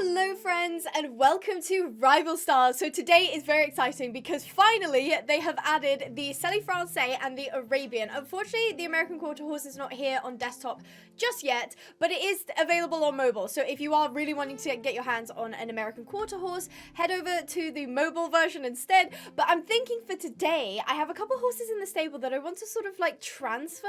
Hello friends and welcome to Rival Stars. So today is very exciting because finally they have added the Selle Francais and the Arabian. Unfortunately, the American Quarter Horse is not here on desktop just yet, but it is available on mobile. So if you are really wanting to get your hands on an American Quarter Horse, head over to the mobile version instead. But I'm thinking for today, I have a couple horses in the stable that I want to sort of like transfer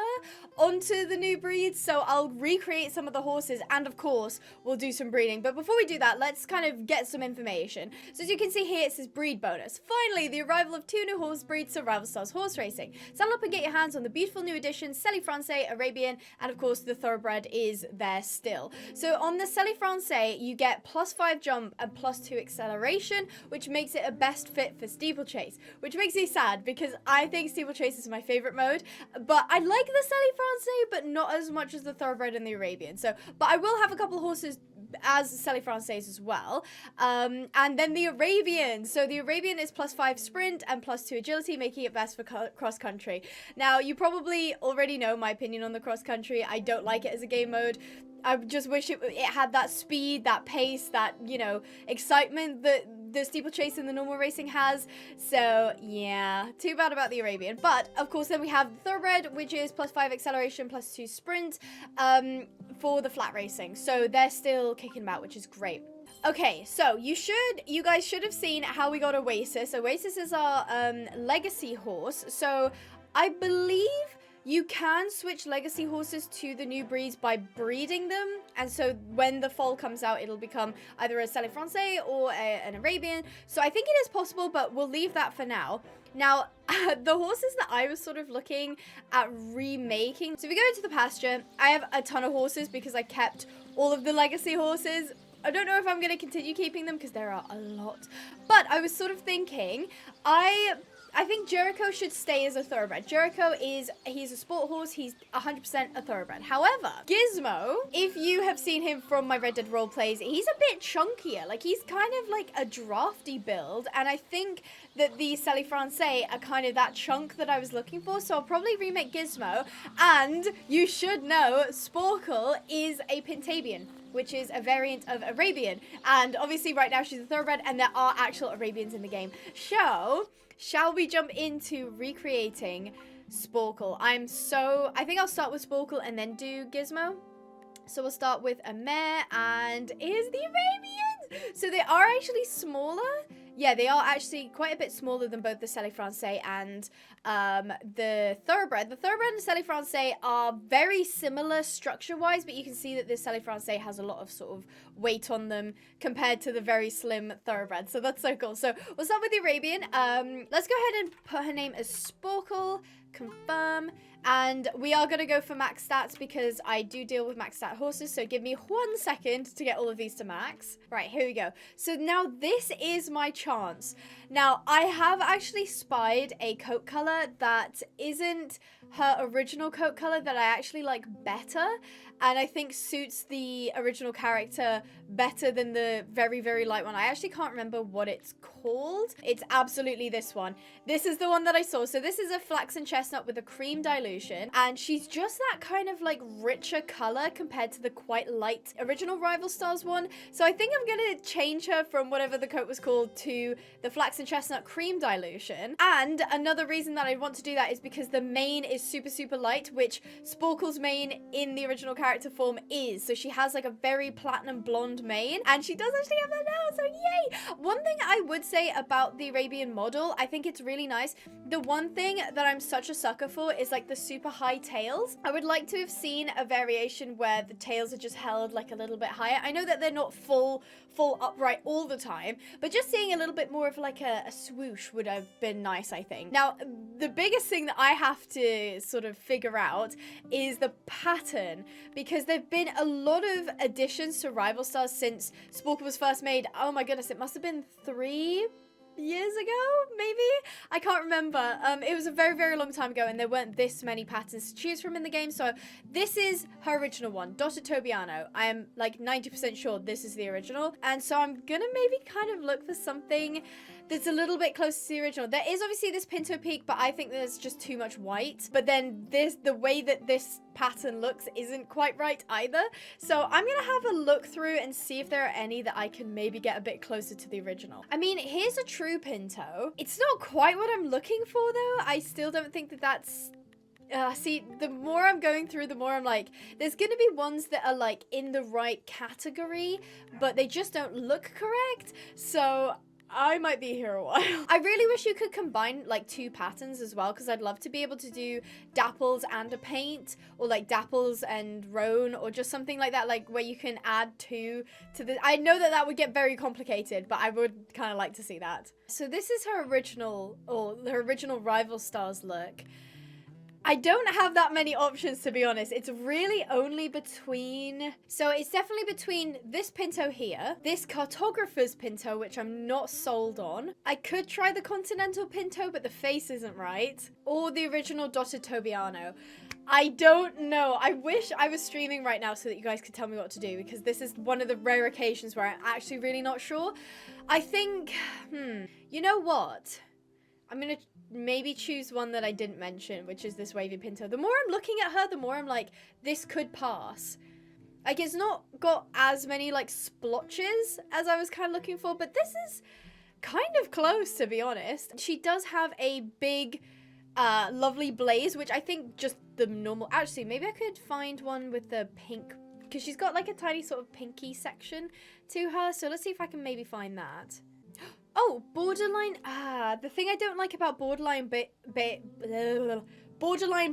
onto the new breeds. So I'll recreate some of the horses and of course we'll do some breeding. But before we do that, let's kind of get some information. So as you can see here, it says breed bonus. Finally, the arrival of 2 new horse breeds to Rival Stars Horse Racing. Saddle up and get your hands on the beautiful new additions, Selle Francais, Arabian, and of course the thoroughbred is there still. So on the Selle Francais, you get +5 jump and +2 acceleration, which makes it a best fit for steeplechase, which makes me sad because I think steeplechase is my favorite mode, but I like the Selle Francais, but not as much as the thoroughbred and the Arabian. So, but I will have a couple of horses as Selle Francais as well. And then the Arabian. So the Arabian is +5 sprint and +2 agility, making it best for cross country. Now, you probably already know my opinion on the cross country. I don't like it as a game mode. I just wish it had that speed, that pace, that, you know, excitement that the steeplechase and the normal racing has. So, yeah, too bad about the Arabian. But, of course, then we have the thoroughbred, which is +5 acceleration, +2 sprint for the flat racing. So they're still kicking about, which is great. Okay, so you guys should have seen how we got Oasis. Oasis is our legacy horse. So I believe you can switch legacy horses to the new breeds by breeding them, and so when the foal comes out, it'll become either a Selle Francais or an Arabian. So I think it is possible, but we'll leave that for now. Now, the horses that I was sort of looking at remaking, so if we go into the pasture, I have a ton of horses because I kept all of the legacy horses. I don't know if I'm going to continue keeping them because there are a lot, but I was sort of thinking, I think Jericho should stay as a thoroughbred. Jericho he's a sport horse. He's 100% a thoroughbred. However, Gizmo, if you have seen him from my Red Dead roleplays, he's a bit chunkier. Like, he's kind of like a drafty build. And I think that the Selle Francais are kind of that chunk that I was looking for. So I'll probably remake Gizmo. And you should know, Sporkle is a Pinehaven, which is a variant of Arabian. And obviously right now she's a thoroughbred and there are actual Arabians in the game. So, shall we jump into recreating Sporkle? I think I'll start with Sporkle and then do Gizmo. So we'll start with a mare, and here's the Arabians! So they are actually smaller. Yeah, they are actually quite a bit smaller than both the Selle Francais and the thoroughbred. The thoroughbred and the Selle Francais are very similar structure-wise, but you can see that the Selle Francais has a lot of sort of weight on them compared to the very slim thoroughbred. So that's so cool. So we'll start with the Arabian. Let's go ahead and put her name as Sporkle. Confirm. And we are going to go for max stats because I do deal with max stat horses. So give me 1 second to get all of these to max. Right, here we go. So now this is my chance. Now, I have actually spied a coat color that isn't her original coat color that I actually like better. And I think suits the original character better than the very, very light one. I actually can't remember what it's called. It's absolutely this one. This is the one that I saw. So this is a flaxen chestnut with a cream dilution. And she's just that kind of like richer color compared to the quite light original Rival Stars one. So I think I'm going to change her from whatever the coat was called to the flaxen chestnut cream dilution. And another reason that I want to do that is because the mane is super, super light, which Sporkle's mane in the original character form is. So she has like a very platinum blonde mane, and she does actually have that now, so yay! One thing I would say about the Arabian model, I think it's really nice. The one thing that I'm such a sucker for is like the super high tails. I would like to have seen a variation where the tails are just held like a little bit higher. I know that they're not full upright all the time, but just seeing a little bit more of like a swoosh would have been nice, I think. Now, the biggest thing that I have to sort of figure out is the pattern, because there've been a lot of additions to Rival Stars since Sporkle was first made. Oh my goodness, it must have been 3 years ago, maybe? I can't remember. It was a very, very long time ago, and there weren't this many patterns to choose from in the game, so this is her original one, Dotted Tobiano. I am like 90% sure this is the original, and so I'm gonna maybe kind of look for something that's a little bit closer to the original. There is obviously this Pinto Peak, but I think there's just too much white. But then the way that this pattern looks isn't quite right either. So I'm gonna have a look through and see if there are any that I can maybe get a bit closer to the original. I mean, here's a true pinto. It's not quite what I'm looking for though. I still don't think that that's see, the more I'm going through, the more I'm like, there's gonna be ones that are like in the right category, but they just don't look correct. So I might be here a while. I really wish you could combine like 2 patterns as well, because I'd love to be able to do dapples and a paint, or like dapples and roan, or just something like that, like where you can add 2 to the... I know that that would get very complicated, but I would kind of like to see that. So this is her original, or her original Rival Stars look. I don't have that many options, to be honest. It's really only between... So it's definitely between this pinto here, this cartographer's pinto, which I'm not sold on. I could try the continental pinto, but the face isn't right. Or the original dotted Tobiano. I don't know. I wish I was streaming right now so that you guys could tell me what to do, because this is one of the rare occasions where I'm actually really not sure. I think... You know what? I'm gonna maybe choose one that I didn't mention, which is this wavy pinto. The more I'm looking at her, the more I'm like, this could pass. Like, it's not got as many like splotches as I was kind of looking for, but this is kind of close, to be honest. She does have a big, lovely blaze, which I think just the normal... Actually, maybe I could find one with the pink, because she's got like a tiny sort of pinky section to her. So let's see if I can maybe find that. Oh, borderline. The thing I don't like about borderline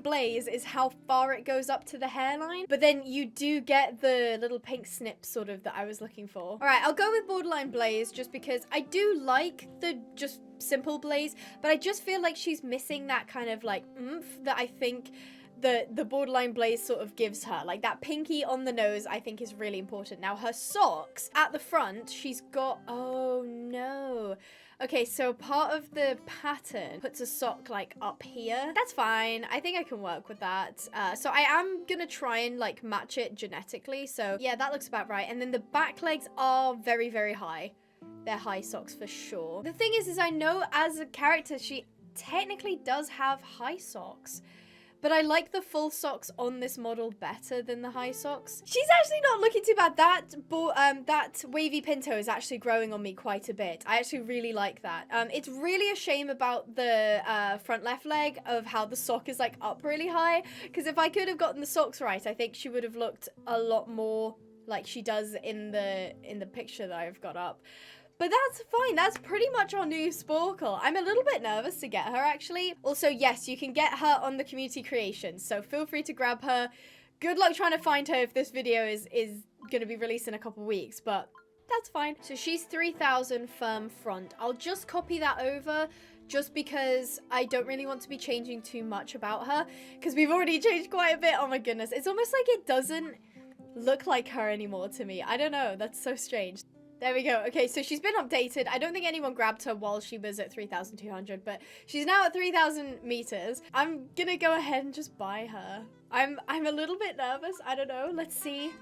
blaze is how far it goes up to the hairline. But then you do get the little pink snip sort of that I was looking for. All right, I'll go with borderline blaze just because I do like the just simple blaze, but I just feel like she's missing that kind of like oomph that I think the borderline blaze sort of gives her. Like that pinky on the nose I think is really important. Now her socks at the front, she's got, oh no. Okay, so part of the pattern puts a sock like up here. That's fine. I think I can work with that. So I am gonna try and like match it genetically. So yeah, that looks about right. And then the back legs are very, very high. They're high socks for sure. The thing is I know as a character, she technically does have high socks. But I like the full socks on this model better than the high socks. She's actually not looking too bad. That wavy pinto is actually growing on me quite a bit. I actually really like that. It's really a shame about the front left leg of how the sock is like up really high. Because if I could have gotten the socks right, I think she would have looked a lot more like she does in the picture that I've got up. But that's fine. That's pretty much our new Sporkle. I'm a little bit nervous to get her, actually. Also, yes, you can get her on the community creations, so feel free to grab her. Good luck trying to find her if this video is going to be released in a couple weeks, but that's fine. So she's 3,000 firm front. I'll just copy that over just because I don't really want to be changing too much about her, because we've already changed quite a bit. Oh my goodness. It's almost like it doesn't look like her anymore to me. I don't know. That's so strange. There we go. Okay, so she's been updated. I don't think anyone grabbed her while she was at 3,200, but she's now at 3,000 meters. I'm gonna go ahead and just buy her. I'm a little bit nervous. I don't know. Let's see.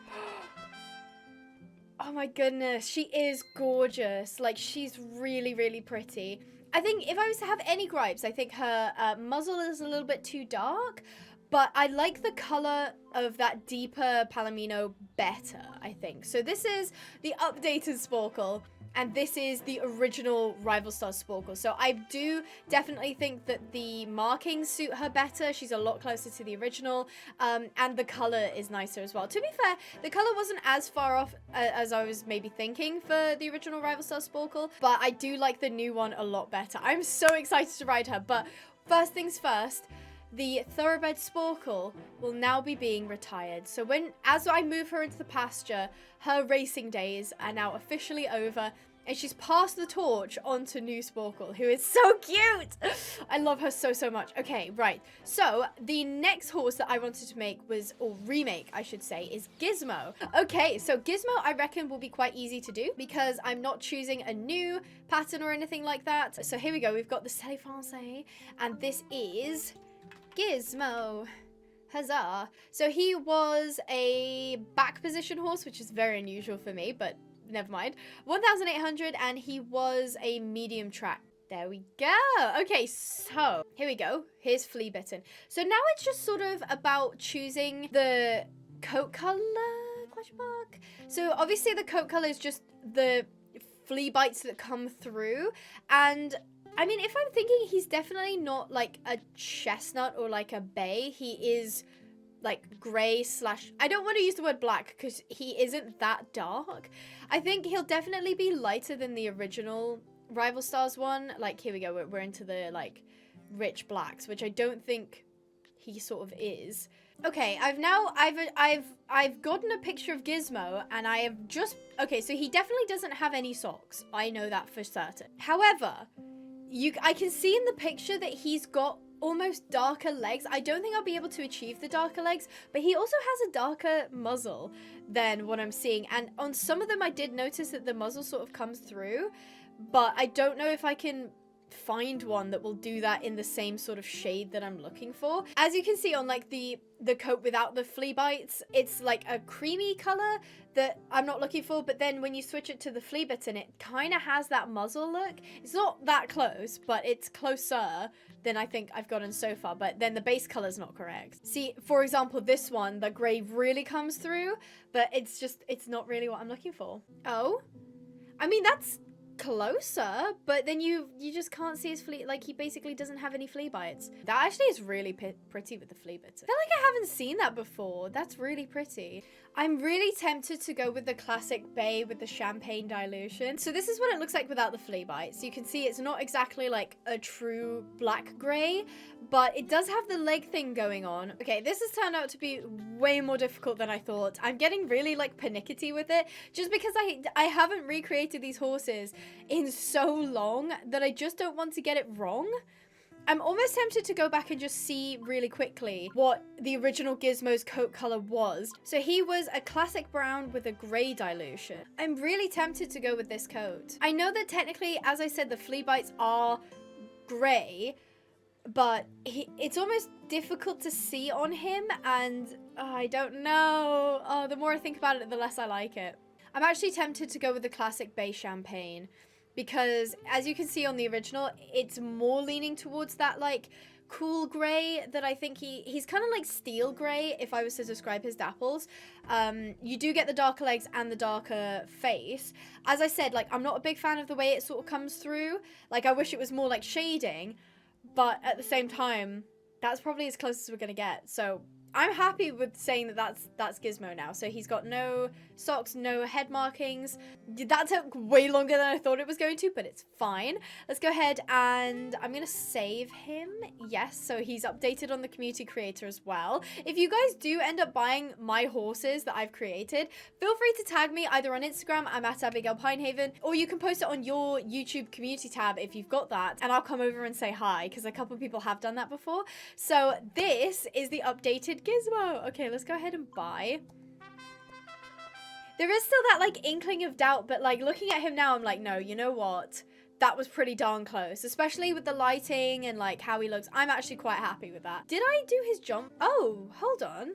Oh my goodness. She is gorgeous. Like, she's really, really pretty. I think if I was to have any gripes, I think her muzzle is a little bit too dark. But I like the color of that deeper Palomino better, I think. So this is the updated Sporkle, and this is the original Rival Stars Sporkle. So I do definitely think that the markings suit her better. She's a lot closer to the original, and the color is nicer as well. To be fair, the color wasn't as far off as I was maybe thinking for the original Rival Stars Sporkle, but I do like the new one a lot better. I'm so excited to ride her, but first things first, the Thoroughbred Sporkle will now be being retired. So as I move her into the pasture, her racing days are now officially over, and she's passed the torch on to new Sporkle, who is so cute. I love her so, so much. Okay, right. So the next horse that I wanted to make was, or remake, I should say, is Gizmo. Okay, so Gizmo, I reckon, will be quite easy to do because I'm not choosing a new pattern or anything like that. So here we go. We've got the Selle Francais, and this is Gizmo. Huzzah. So he was a back position horse, which is very unusual for me, but never mind. 1,800, and he was a medium track There we go. Okay, so here we go. Here's Flea Bitten. So now it's just sort of about choosing the coat color, question mark. So obviously the coat color is just the flea bites that come through. And I mean, if I'm thinking, he's definitely not like a chestnut or like a bay. He is like gray slash, I don't want to use the word black because he isn't that dark. I think he'll definitely be lighter than the original Rival Stars one. Like, here we go, we're into the like rich blacks, which I don't think he sort of is. Okay, I've gotten a picture of Gizmo, and I have just, okay, so he definitely doesn't have any socks. I know that for certain. However, I can see in the picture that he's got almost darker legs. I don't think I'll be able to achieve the darker legs, but he also has a darker muzzle than what I'm seeing. And on some of them, I did notice that the muzzle sort of comes through, but I don't know if I can find one that will do that in the same sort of shade that I'm looking for. As you can see on like the coat without the flea bites, it's like a creamy color that I'm not looking for, but then when you switch it to the flea bitten, it kind of has that muzzle look. It's not that close, but it's closer than I think I've gotten so far, but then the base color is not correct. See, for example, this one, the gray really comes through, but it's not really what I'm looking for. Oh, I mean, that's closer, but then you just can't see his flea. Like, he basically doesn't have any flea bites. That actually is really pretty with the flea bitten. I feel like I haven't seen that before. That's really pretty. I'm really tempted to go with the classic bay with the champagne dilution. So this is what it looks like without the flea bites. You can see it's not exactly like a true black gray, but it does have the leg thing going on. Okay, this has turned out to be way more difficult than I thought. I'm getting really like panicky with it, just because I haven't recreated these horses in so long that I just don't want to get it wrong. I'm almost tempted to go back and just see really quickly what the original Gizmo's coat color was. So he was a classic brown with a gray dilution. I'm really tempted to go with this coat. I know that technically, as I said, the flea bites are gray, but it's almost difficult to see on him, and I don't know. Oh, the more I think about it, the less I like it. I'm actually tempted to go with the classic bay champagne, because as you can see on the original, it's more leaning towards that like cool gray that I think he's kind of like steel gray if I was to describe his dapples. You do get the darker legs and the darker face. As I said, like, I'm not a big fan of the way it sort of comes through. Like, I wish it was more like shading, but at the same time, that's probably as close as we're gonna get. So I'm happy with saying that that's Gizmo now. So he's got no socks, no head markings. That took way longer than I thought it was going to, but it's fine. Let's go ahead and I'm going to save him. Yes, so he's updated on the community creator as well. If you guys do end up buying my horses that I've created, feel free to tag me either on Instagram, I'm at Abigail Pinehaven, or you can post it on your YouTube community tab if you've got that, and I'll come over and say hi, because a couple of people have done that before. So this is the updated Gizmo. Okay, let's go ahead and buy. There is still that like inkling of doubt, but like looking at him now, I'm like, no, you know what? That was pretty darn close, especially with the lighting and like how he looks. I'm actually quite happy with that. Did I do his jump? Oh, hold on.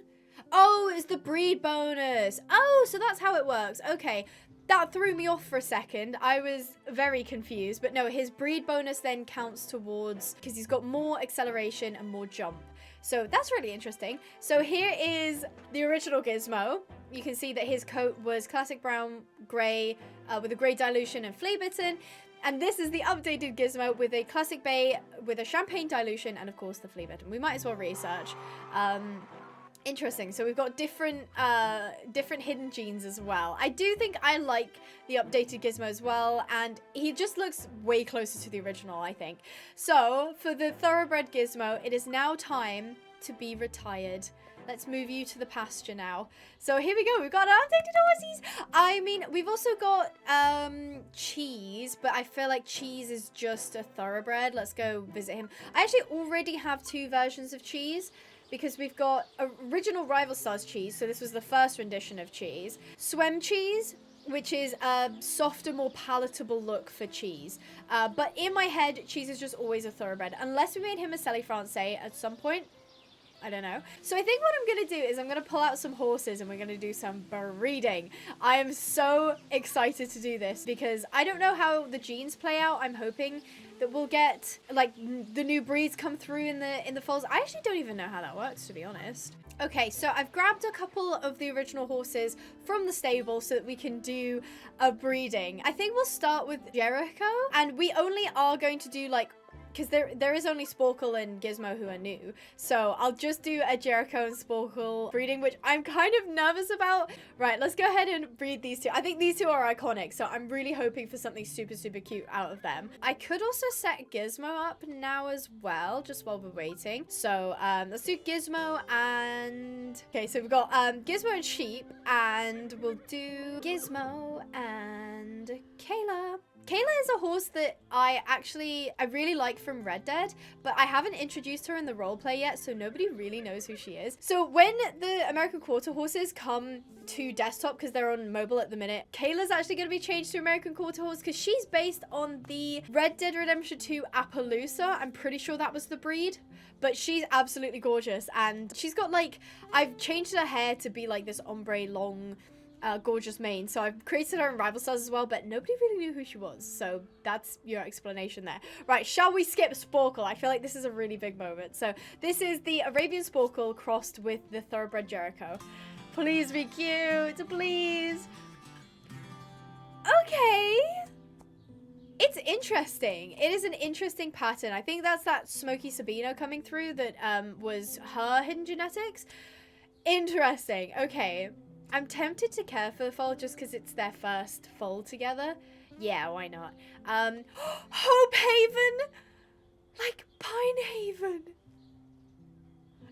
Oh, it's the breed bonus. Oh, so that's how it works. Okay. That threw me off for a second. I was very confused, but no, his breed bonus then counts towards, because he's got more acceleration and more jump. So that's really interesting. So here is the original Gizmo. You can see that his coat was classic brown, gray, with a gray dilution and flea bitten. And this is the updated Gizmo with a classic bay, with a champagne dilution, and of course the flea bitten. We might as well research. Interesting. So we've got different hidden genes as well. I do think I like the updated Gizmo as well, and he just looks way closer to the original, I think. So for the thoroughbred Gizmo, it is now time to be retired. Let's move you to the pasture now. So here we go. We've got updated horses. I mean, we've also got Cheese, but I feel like Cheese is just a thoroughbred. Let's go visit him. I actually already have 2 versions of Cheese, because we've got original Rival Stars Cheese, so this was the first rendition of Cheese. Swem Cheese, which is a softer, more palatable look for Cheese. But in my head, Cheese is just always a thoroughbred, unless we made him a Selle Francais at some point. I don't know. So I think what I'm going to do is I'm going to pull out some horses and we're going to do some breeding. I am so excited to do this because I don't know how the genes play out. I'm hoping that we'll get like the new breeds come through in the foals. I actually don't even know how that works, to be honest. Okay, so I've grabbed a couple of the original horses from the stable so that we can do a breeding. I think we'll start with Jericho, and we only are going to do like, because there is only Sporkle and Gizmo who are new. So I'll just do a Jericho and Sporkle breeding, which I'm kind of nervous about. Right, let's go ahead and breed these two. I think these two are iconic, so I'm really hoping for something super, super cute out of them. I could also set Gizmo up now as well, just while we're waiting. So let's do Gizmo and... Okay, so we've got Gizmo and Sheep, and we'll do Gizmo and Kayla. Kayla is a horse that I really like from Red Dead, but I haven't introduced her in the roleplay yet, so nobody really knows who she is. So when the American Quarter horses come to desktop, because they're on mobile at the minute, Kayla's actually going to be changed to American Quarter horse because she's based on the Red Dead Redemption 2 Appaloosa. I'm pretty sure that was the breed, but she's absolutely gorgeous, and she's got like, I've changed her hair to be like this ombre long gorgeous mane, so I've created her in Rival Stars as well, but nobody really knew who she was, so that's your explanation there. Right, shall we skip Sporkle? I feel like this is a really big moment. So this is the Arabian Sporkle crossed with the Thoroughbred Jericho. Please be cute, please. Okay, it's interesting. It is an interesting pattern. I think that's that Smoky Sabino coming through that was her hidden genetics. Interesting. Okay, I'm tempted to care for the foal just because it's their first foal together. Yeah, why not? Hope Haven! Like Pinehaven.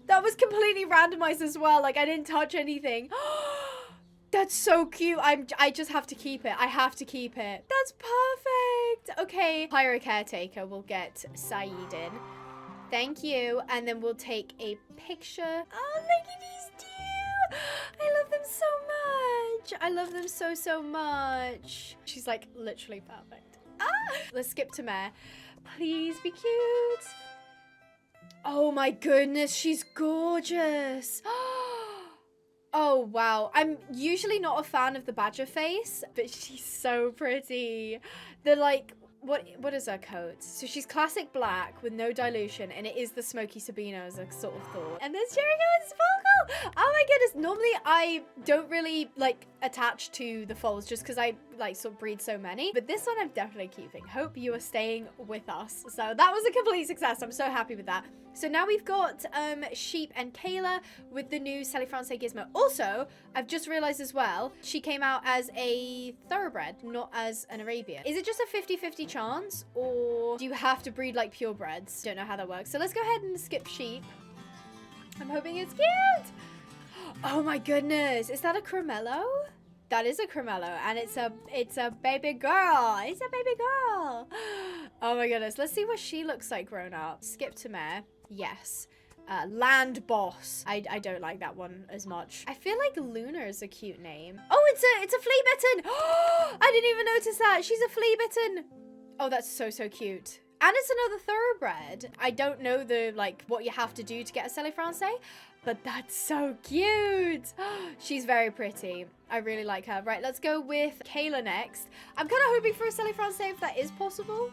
That was completely randomized as well. Like, I didn't touch anything. That's so cute. I just have to keep it. I have to keep it. That's perfect. Okay. Hire a caretaker. We'll get Saeed in. Thank you. And then we'll take a picture. Oh, look at these two. I love them so much. I love them so, so much. She's like literally perfect. Ah! Let's skip to Mare. Please be cute. Oh my goodness, she's gorgeous. Oh wow. I'm usually not a fan of the badger face, but she's so pretty. The like, what is her coat? So she's classic black with no dilution, and it is the Smoky Sabino as a sort of thought. And there's Jericho and Sporkle. Oh my goodness. Normally I don't really like attach to the foals just because I like sort of breed so many, but this one I'm definitely keeping. Hope you are staying with us. So that was a complete success. I'm so happy with that. So now we've got Sheep and Kayla with the new Selle Francais Gizmo. Also, I've just realized as well, she came out as a thoroughbred, not as an Arabian. Is it just a 50-50 chance, or do you have to breed like purebreds? Don't know how that works. So let's go ahead and skip Sheep. I'm hoping it's cute. Oh my goodness, is that a Cremello? That is a Cremello, and it's a baby girl. It's a baby girl. Oh my goodness, let's see what she looks like grown up. Skip to Mare. Yes. Land Boss. I don't like that one as much. I feel like Luna is a cute name. Oh, it's a flea bitten. Oh, I didn't even notice that. She's a flea bitten. Oh, that's so, so cute. And it's another thoroughbred. I don't know the like what you have to do to get a Selle Francais, but that's so cute. She's very pretty. I really like her. Right, let's go with Kayla next. I'm kind of hoping for a Selle Francais if that is possible.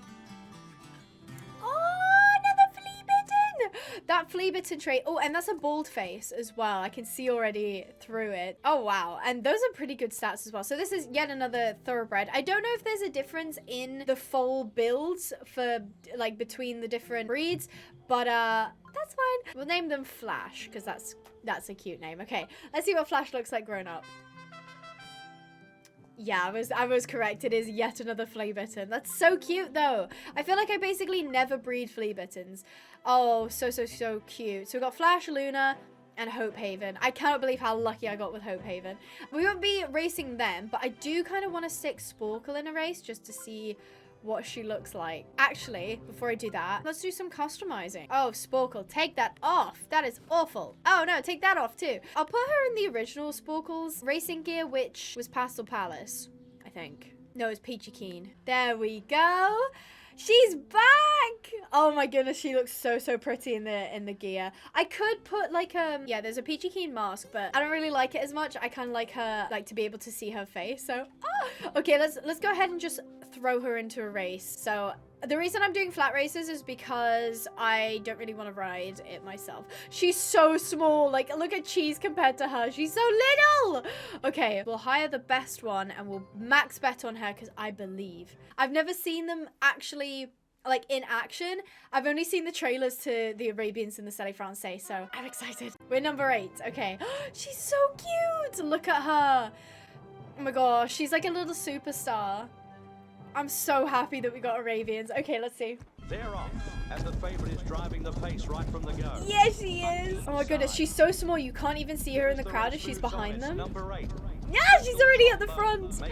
Oh, another flea bitten. That flea bitten trait. Oh, and that's a bald face as well. I can see already through it. Oh, wow. And those are pretty good stats as well. So this is yet another thoroughbred. I don't know if there's a difference in the foal builds for like between the different breeds, but that's fine. We'll name them Flash because that's a cute name. Okay, let's see what Flash looks like grown up. Yeah, I was correct. It is yet another flea bitten. That's so cute though. I feel like I basically never breed flea bittens. Oh, so, so, so cute. So we've got Flash, Luna, and Hope Haven. I cannot believe how lucky I got with Hope Haven. We won't be racing them, but I do kind of want to stick Sporkle in a race just to see what she looks like. Actually, before I do that, let's do some customizing. Oh, Sporkle, take that off. That is awful. Oh no, take that off too. I'll put her in the original Sporkle's racing gear, which was Pastel Palace, I think. No, it's Peachy Keen. There we go. She's back! Oh my goodness, she looks so pretty in the gear. I could put like yeah, there's a peachy keen mask, but I don't really like it as much. I kind of like her, like, to be able to see her face. So okay, let's go ahead and just throw her into a race. So the reason I'm doing flat races is because I don't really want to ride it myself. She's so small. Like, look at Cheese compared to her. She's so little. Okay, we'll hire the best one and we'll max bet on her because I believe. I've never seen them actually, like, in action. I've only seen the trailers to the Arabians and the Selle Francais, so I'm excited. We're number 8. Okay. She's so cute. Look at her. Oh my gosh, she's like a little superstar. I'm so happy that we got Arabians. Okay, let's see. They're off, as the favorite is driving the pace right from the go. Yes, she is. Oh my goodness, she's so small. You can't even see her in the crowd if she's behind them. Number 8. Yeah, she's already at the front.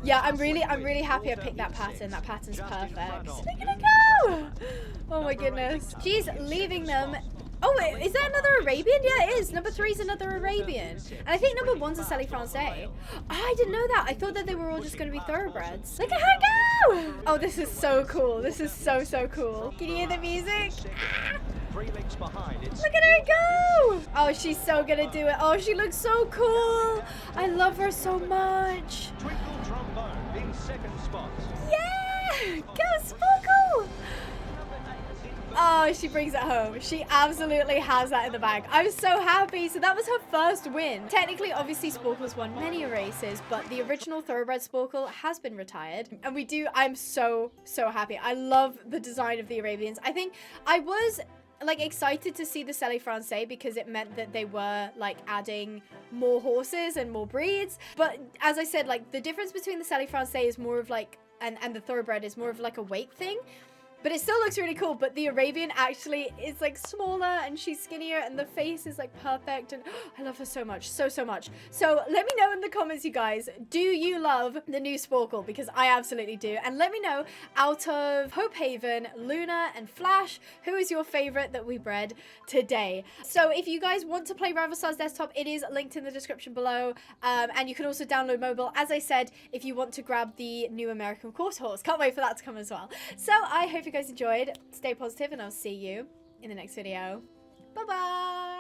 Yeah, I'm really happy I picked that pattern. That pattern's perfect. Look at her go. Oh my goodness. She's leaving them. Oh, wait, is that another Arabian? Yeah, it is. Number 3 is another Arabian. And I think number 1's a Selle Francais. Oh, I didn't know that. I thought that they were all just going to be thoroughbreds. Look at her go! Oh, this is so cool. This is so cool. Can you hear the music? Ah! Look at her go! Oh, she's so going to do it. Oh, she looks so cool. I love her so much. Twinkle Trombone in 2nd spot. Yeah! Go, Sparkle! Oh, she brings it home. She absolutely has that in the bag. I'm so happy. So that was her first win. Technically, obviously, Sporkle's won many races, but the original thoroughbred Sporkle has been retired. And I'm so happy. I love the design of the Arabians. I think I was like excited to see the Selle Francais because it meant that they were like adding more horses and more breeds. But as I said, like the difference between the Selle Francais is more of like, and the thoroughbred is more of like a weight thing. But it still looks really cool. But the Arabian actually is like smaller and she's skinnier and the face is like perfect. And I love her so much. So much. So let me know in the comments, you guys. Do you love the new Sporkle? Because I absolutely do. And let me know out of Pinehaven, Luna and Flash, who is your favorite that we bred today? So if you guys want to play Rival Stars Desktop, it is linked in the description below. And you can also download mobile, as I said, if you want to grab the new American Quarter Horse. Can't wait for that to come as well. So I hope you guys enjoyed. Stay positive and I'll see you in the next video. Bye bye.